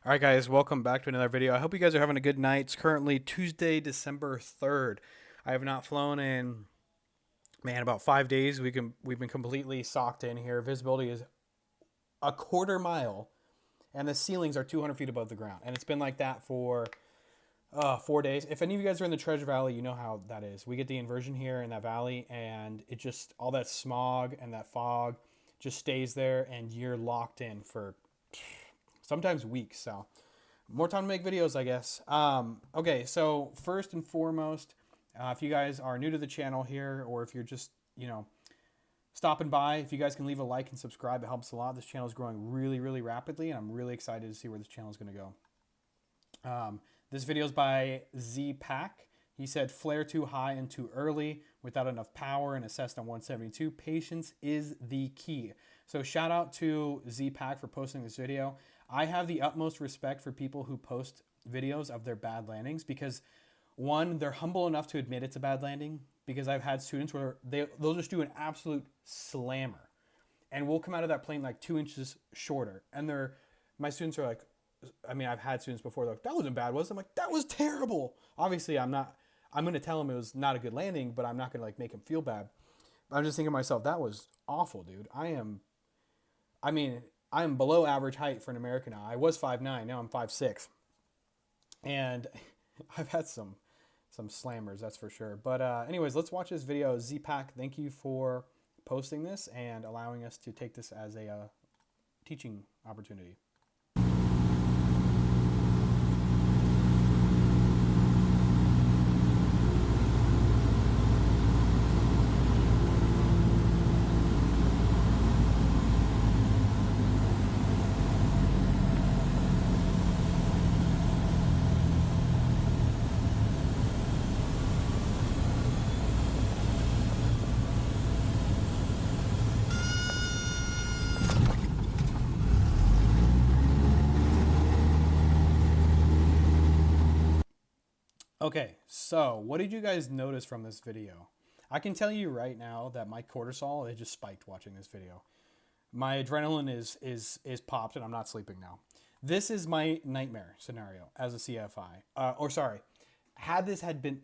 All right, guys, welcome back to another video. I hope you guys are having a good night. It's currently Tuesday, December 3rd. I have not flown in, man, about 5 days. We've been completely socked in here. Visibility is a quarter mile, and the ceilings are 200 feet above the ground. And it's been like that for 4 days. If any of you guys are in the Treasure Valley, you know how that is. We get the inversion here in that valley, and it just all that smog and that fog just stays there, and you're locked in for sometimes weeks. So more time to make videos, I guess. Okay, so first and foremost, if you guys are new to the channel here, or if you're just, stopping by, if you guys can leave a like and subscribe, it helps a lot. This channel is growing really, really rapidly, and I'm really excited to see where this channel is going to go. This video is by Z Pack. He said, flare too high and too early without enough power and assessed on 172. Patience is the key. So shout out to Z Pack for posting this video. I have the utmost respect for people who post videos of their bad landings because, one, they're humble enough to admit it's a bad landing, because I've had students where they'll just do an absolute slammer and we'll come out of that plane like 2 inches shorter. And my students are like, I've had students before, they're like, that wasn't bad, was it? I'm like, that was terrible. Obviously, I'm going to tell them it was not a good landing, but I'm not going to like make them feel bad. I'm just thinking to myself, that was awful, dude. I'm below average height for an American now. I was 5'9", now I'm 5'6". And I've had some slammers, that's for sure. But anyways, let's watch this video. Z-Pack, thank you for posting this and allowing us to take this as a teaching opportunity. Okay, so what did you guys notice from this video? I can tell you right now that my cortisol, it just spiked watching this video. My adrenaline is popped and I'm not sleeping now. This is my nightmare scenario as a CFI. Had this had been,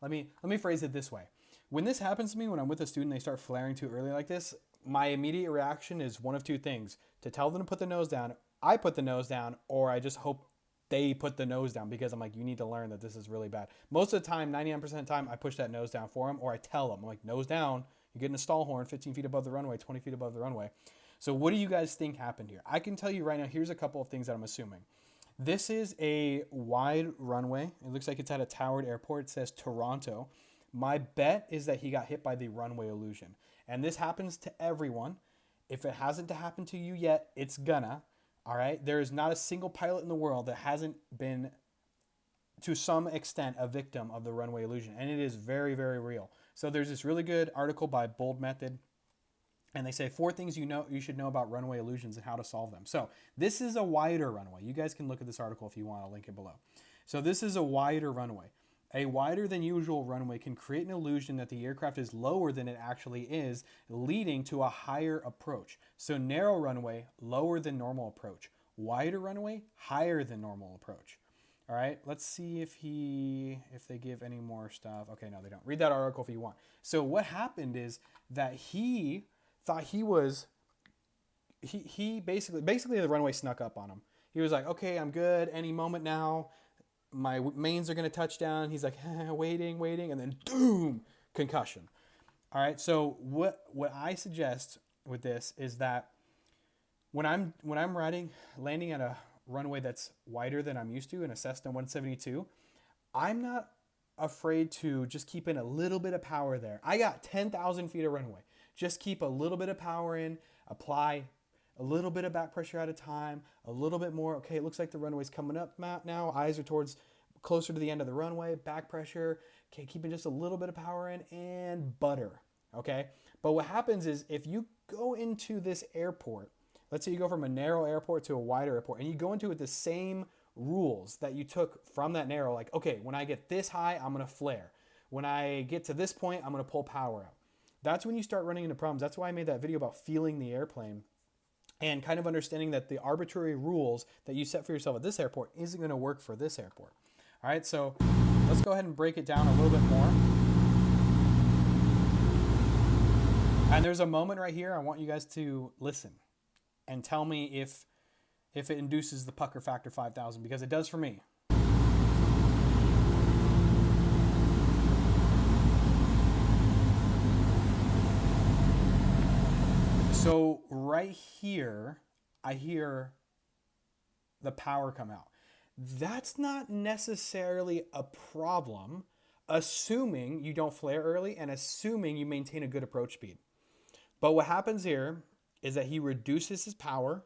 let me phrase it this way. When this happens to me, when I'm with a student, they start flaring too early like this, my immediate reaction is one of two things: to tell them to put the nose down, I put the nose down, or I just hope they put the nose down, because I'm like, you need to learn that this is really bad. Most of the time, 99% of the time, I push that nose down for them, or I tell them, I'm like, nose down, you're getting a stall horn 15 feet above the runway, 20 feet above the runway. So what do you guys think happened here? I can tell you right now, here's a couple of things that I'm assuming. This is a wide runway. It looks like it's at a towered airport. It says Toronto. My bet is that he got hit by the runway illusion. And this happens to everyone. If it hasn't happened to you yet, it's gonna. All right. There is not a single pilot in the world that hasn't been, to some extent, a victim of the runway illusion. And it is very, very real. So there's this really good article by Bold Method, and they say 4 things you should know about runway illusions and how to solve them. So this is a wider runway. You guys can look at this article if you want. I'll link it below. So this is a wider runway. A wider than usual runway can create an illusion that the aircraft is lower than it actually is, leading to a higher approach. So narrow runway, lower than normal approach. Wider runway, higher than normal approach. All right, let's see if they give any more stuff. Okay, no, they don't. Read that article if you want. So what happened is that he thought he basically the runway snuck up on him. He was like, okay, I'm good. Any moment now, my mains are going to touch down. He's like, waiting, and then boom, concussion. All right. So what I suggest with this is that when I'm landing at a runway that's wider than I'm used to in a Cessna 172, I'm not afraid to just keep in a little bit of power there. I got 10,000 feet of runway. Just keep a little bit of power in, apply a little bit of back pressure at a time, a little bit more. Okay, it looks like the runway's coming up now. Eyes are towards closer to the end of the runway, back pressure. Okay, keeping just a little bit of power in and butter. Okay, but what happens is if you go into this airport, let's say you go from a narrow airport to a wider airport, and you go into it the same rules that you took from that narrow, like, okay, when I get this high, I'm going to flare. When I get to this point, I'm going to pull power out. That's when you start running into problems. That's why I made that video about feeling the airplane and kind of understanding that the arbitrary rules that you set for yourself at this airport isn't going to work for this airport. All right, so let's go ahead and break it down a little bit more. And there's a moment right here I want you guys to listen and tell me if it induces the pucker factor 5,000, because it does for me. So right here, I hear the power come out. That's not necessarily a problem, assuming you don't flare early and assuming you maintain a good approach speed. But what happens here is that he reduces his power,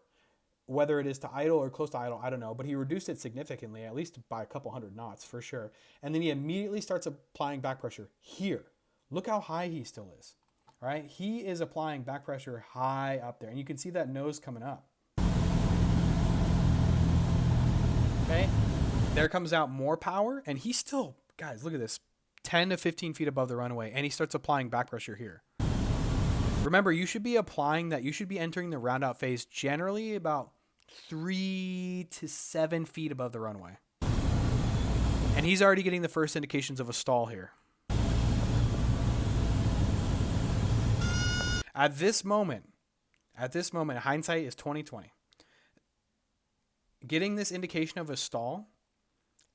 whether it is to idle or close to idle, I don't know, but he reduced it significantly, at least by a couple hundred knots for sure. And then he immediately starts applying back pressure here. Look how high he still is. Right? He is applying back pressure high up there, and you can see that nose coming up. Okay? There comes out more power, and he's still, guys, look at this, 10 to 15 feet above the runway, and he starts applying back pressure here. Remember, you should be applying that, you should be entering the round out phase generally about 3 to 7 feet above the runway. And he's already getting the first indications of a stall here. At this moment, hindsight is 20/20. Getting this indication of a stall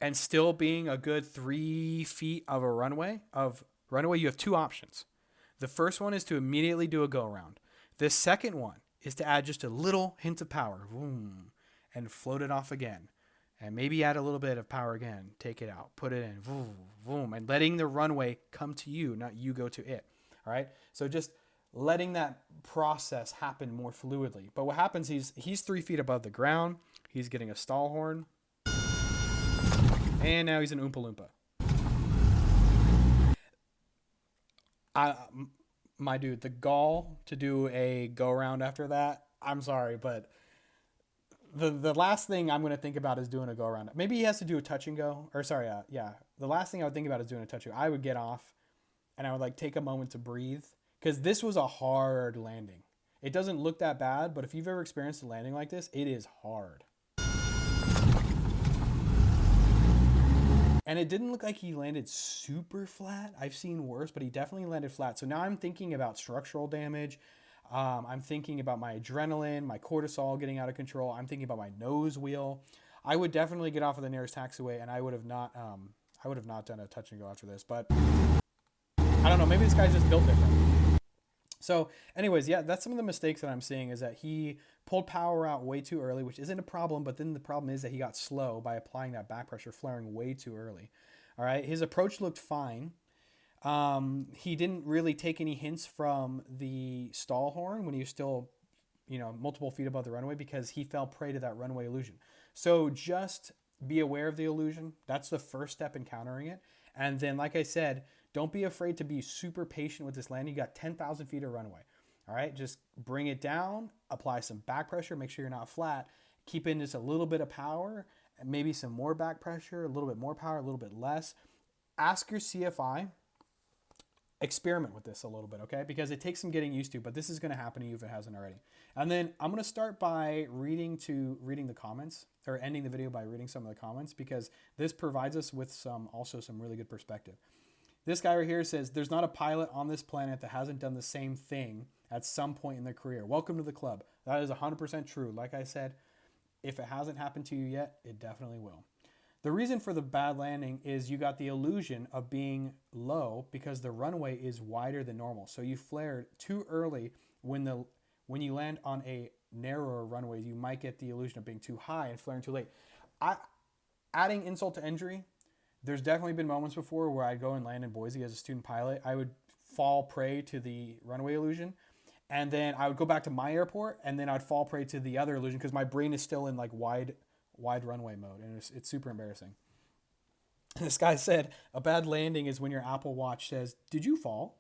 and still being a good 3 feet of a runway, you have two options. The first one is to immediately do a go around. The second one is to add just a little hint of power, boom, and float it off again. And maybe add a little bit of power again, take it out, put it in, boom, boom, and letting the runway come to you, not you go to it. All right? So just letting that process happen more fluidly. But what happens, he's 3 feet above the ground. He's getting a stall horn. And now he's an Oompa Loompa. My dude, the gall to do a go around after that, I'm sorry, but the last thing I'm going to think about is doing a go around. Maybe he has to do a touch and go. Or sorry, the last thing I would think about is doing a touch and go. I would get off and I would like take a moment to breathe. Because this was a hard landing. It doesn't look that bad, but if you've ever experienced a landing like this, it is hard. And it didn't look like he landed super flat. I've seen worse, but he definitely landed flat. So now I'm thinking about structural damage. I'm thinking about my adrenaline, my cortisol getting out of control. I'm thinking about my nose wheel. I would definitely get off of the nearest taxiway, and I would have not done a touch and go after this. But I don't know. Maybe this guy's just built different. So anyways, yeah, that's some of the mistakes that I'm seeing, is that he pulled power out way too early, which isn't a problem, but then the problem is that he got slow by applying that back pressure, flaring way too early. All right, his approach looked fine. He didn't really take any hints from the stall horn when he was still, multiple feet above the runway, because he fell prey to that runway illusion. So just be aware of the illusion. That's the first step in countering it. And then, like I said, don't be afraid to be super patient with this landing. You got 10,000 feet of runway. All right, just bring it down, apply some back pressure, make sure you're not flat. Keep in just a little bit of power, and maybe some more back pressure, a little bit more power, a little bit less. Ask your CFI. Experiment with this a little bit, okay? Because it takes some getting used to, but this is going to happen to you if it hasn't already. And then I'm going to start by reading the comments, or ending the video by reading some of the comments, because this provides us with some really good perspective. This guy right here says, there's not a pilot on this planet that hasn't done the same thing at some point in their career. Welcome to the club. That is 100% true. Like I said, if it hasn't happened to you yet, it definitely will. The reason for the bad landing is you got the illusion of being low because the runway is wider than normal. So you flared too early. When you land on a narrower runway, you might get the illusion of being too high and flaring too late. Adding insult to injury, there's definitely been moments before where I'd go and land in Boise as a student pilot. I would fall prey to the runway illusion, and then I would go back to my airport, and then I'd fall prey to the other illusion because my brain is still in like wide runway mode, and it's super embarrassing. This guy said a bad landing is when your Apple Watch says, "Did you fall?"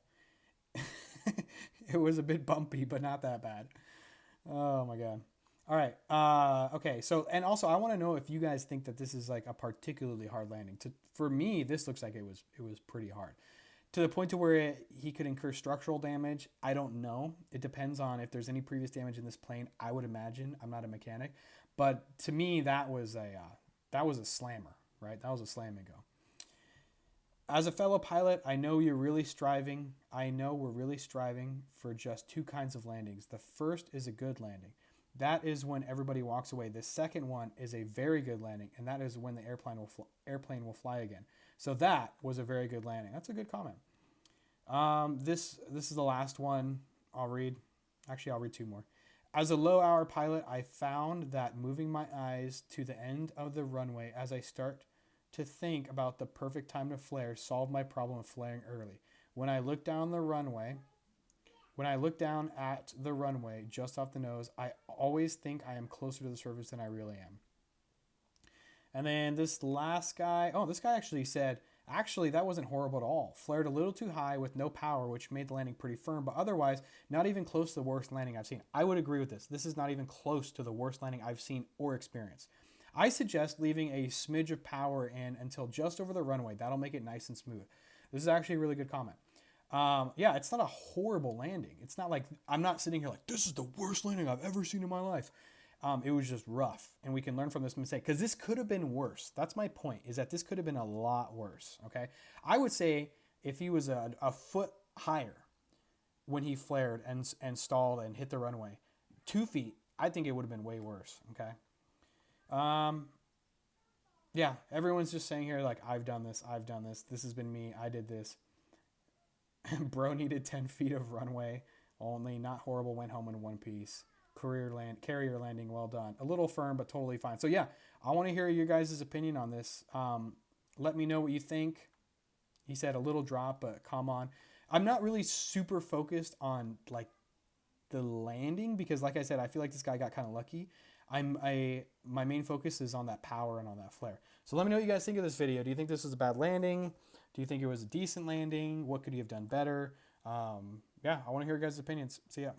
It was a bit bumpy, but not that bad. Oh my god. All right. Okay. So, and also I want to know if you guys think that this is like a particularly hard landing. For me, this looks like it was pretty hard. To the point to where he could incur structural damage, I don't know. It depends on if there's any previous damage in this plane. I would imagine. I'm not a mechanic, but to me that was a slammer, right? That was a slam and go. As a fellow pilot, I know you're really striving. I know we're really striving for just two kinds of landings. The first is a good landing. That is when everybody walks away. The second one is a very good landing, and that is when the airplane will fly again. So that was a very good landing. That's a good comment. This is the last one I'll read. Actually, I'll read two more. As a low-hour pilot, I found that moving my eyes to the end of the runway as I start to think about the perfect time to flare solved my problem of flaring early. When I look down at the runway just off the nose, I always think I am closer to the surface than I really am. And then this last guy, this guy actually said, actually, that wasn't horrible at all. Flared a little too high with no power, which made the landing pretty firm, but otherwise, not even close to the worst landing I've seen. I would agree with this. This is not even close to the worst landing I've seen or experienced. I suggest leaving a smidge of power in until just over the runway. That'll make it nice and smooth. This is actually a really good comment. Yeah, it's not a horrible landing. It's not like, I'm not sitting here like, this is the worst landing I've ever seen in my life. It was just rough, and we can learn from this mistake because this could have been worse. That's my point, is that this could have been a lot worse, okay? I would say if he was a foot higher when he flared and stalled and hit the runway, 2 feet, I think it would have been way worse, okay? Yeah, everyone's just saying here, like, I've done this, this has been me, I did this. Bro needed 10 feet of runway only, not horrible, went home in one piece. Carrier landing, well done. A little firm, but totally fine. So yeah, I want to hear your guys' opinion on this. Let me know what you think. He said a little drop, but come on. I'm not really super focused on like the landing because, like I said, I feel like this guy got kind of lucky. My main focus is on that power and on that flare. So let me know what you guys think of this video. Do you think this was a bad landing? Do you think it was a decent landing? What could you have done better? Yeah, I want to hear your guys' opinions. See ya.